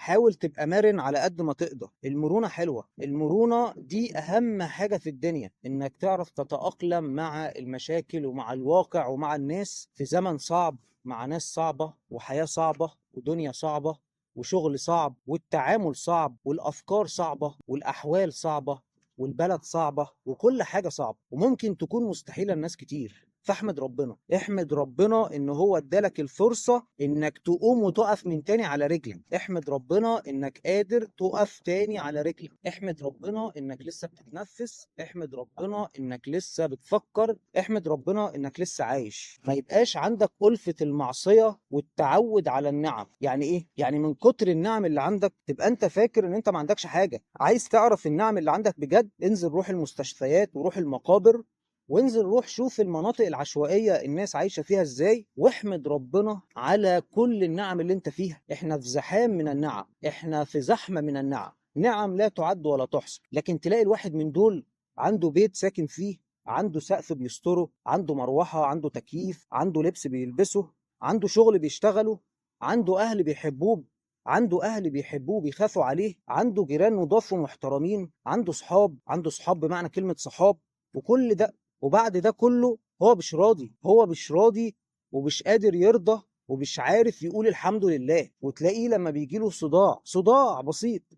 حاول تبقى مرن على قد ما تقدر. المرونة حلوة، المرونة دي أهم حاجة في الدنيا، إنك تعرف تتأقلم مع المشاكل ومع الواقع ومع الناس في زمن صعب، مع ناس صعبة وحياة صعبة ودنيا صعبة وشغل صعب والتعامل صعب والأفكار صعبة والأحوال صعبة والبلد صعبة وكل حاجة صعبة وممكن تكون مستحيلة لناس كتير. فاحمد ربنا، احمد ربنا ان هو ادالك الفرصة انك تقوم وتقف من تاني على رجلك. احمد ربنا انك قادر تقف تاني على رجلك. احمد ربنا انك لسه بتتنفس. احمد ربنا انك لسه بتفكر. احمد ربنا انك لسه عايش. ما يبقاش عندك ألفة المعصية والتعود على النعم. يعني ايه؟ يعني من كتر النعم اللي عندك تبقى انت فاكر ان انت ما عندكش حاجة. عايز تعرف النعم اللي عندك بجد؟ انزل روح المستشفيات وروح المقابر، وانزل روح شوف المناطق العشوائية الناس عايشة فيها ازاي، واحمد ربنا على كل النعم اللي انت فيها. احنا في زحام من النعم، احنا في زحمة من النعم، نعم لا تعد ولا تحصى. لكن تلاقي الواحد من دول عنده بيت ساكن فيه، عنده سقف بيستره، عنده مروحة، عنده تكييف، عنده لبس بيلبسه، عنده شغل بيشتغله، عنده أهل بيحبوه، عنده أهل بيحبوه بيخافوا عليه، عنده جيران نضاف ومحترمين، عنده صحاب بمعنى كلمة صحاب. وكل ده وبعد ده كله هو مش راضي ومش قادر يرضى ومش عارف يقول الحمد لله. وتلاقيه لما بيجيله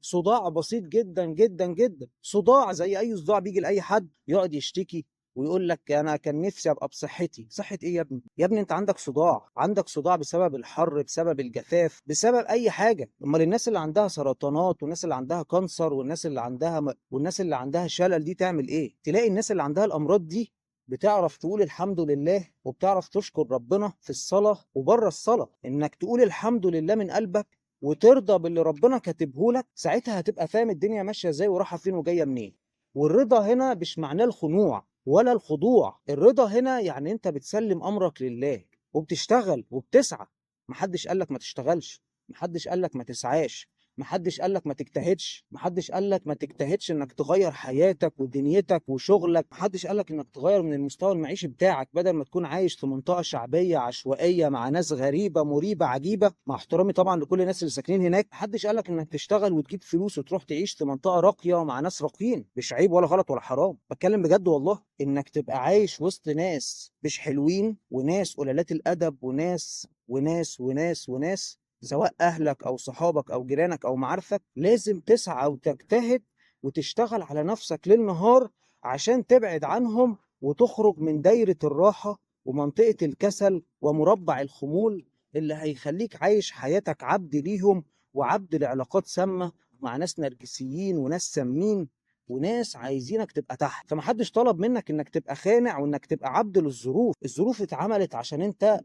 صداع بسيط جدا جدا جدا، صداع زي اي صداع بيجي لاي حد، يقعد يشتكي ويقول لك انا كان نفسي ابقى بصحتي. صحة ايه يا ابني؟ يا ابني انت عندك صداع بسبب الحر، بسبب الجفاف، بسبب اي حاجة. امال الناس اللي عندها سرطانات والناس اللي عندها كانسر والناس اللي عندها شلل دي تعمل ايه؟ تلاقي الناس اللي عندها الامراض دي بتعرف تقول الحمد لله وبتعرف تشكر ربنا في الصلاة وبره الصلاة. انك تقول الحمد لله من قلبك وترضى باللي ربنا كاتبه لك، ساعتها هتبقى فاهم الدنيا ماشية ازاي ورايحة فين وجاية منين. والرضا هنا مش معناه الخنوع ولا الخضوع. الرضا هنا يعني انت بتسلم امرك لله وبتشتغل وبتسعى. محدش قالك ما تشتغلش، محدش قالك ما تسعاش، محدش قالك ما تجتهدش، محدش قالك ما تجتهدش انك تغير حياتك ودنيتك وشغلك، محدش قالك انك تغير من المستوى المعيشي بتاعك بدل ما تكون عايش في منطقة شعبية عشوائية مع ناس غريبة مريبة عجيبة. مع احترامي طبعا لكل الناس اللي ساكنين هناك، محدش قالك انك تشتغل وتجيب فلوس وتروح تعيش في منطقة راقية مع ناس راقيين. مش عيب ولا غلط ولا حرام، بتكلم بجد والله. انك تبقى عايش وسط ناس مش حلوين وناس قلالات الادب وناس سواء اهلك او صحابك او جيرانك او معارفك، لازم تسعى وتجتهد وتشتغل على نفسك ليل نهار عشان تبعد عنهم وتخرج من دايرة الراحة ومنطقة الكسل ومربع الخمول اللي هيخليك عايش حياتك عبد ليهم وعبد لعلاقات سامة مع ناس نرجسيين وناس سامين وناس عايزينك تبقى تحت. فمحدش طلب منك انك تبقى خانع وانك تبقى عبد للظروف. الظروف اتعملت عشان انت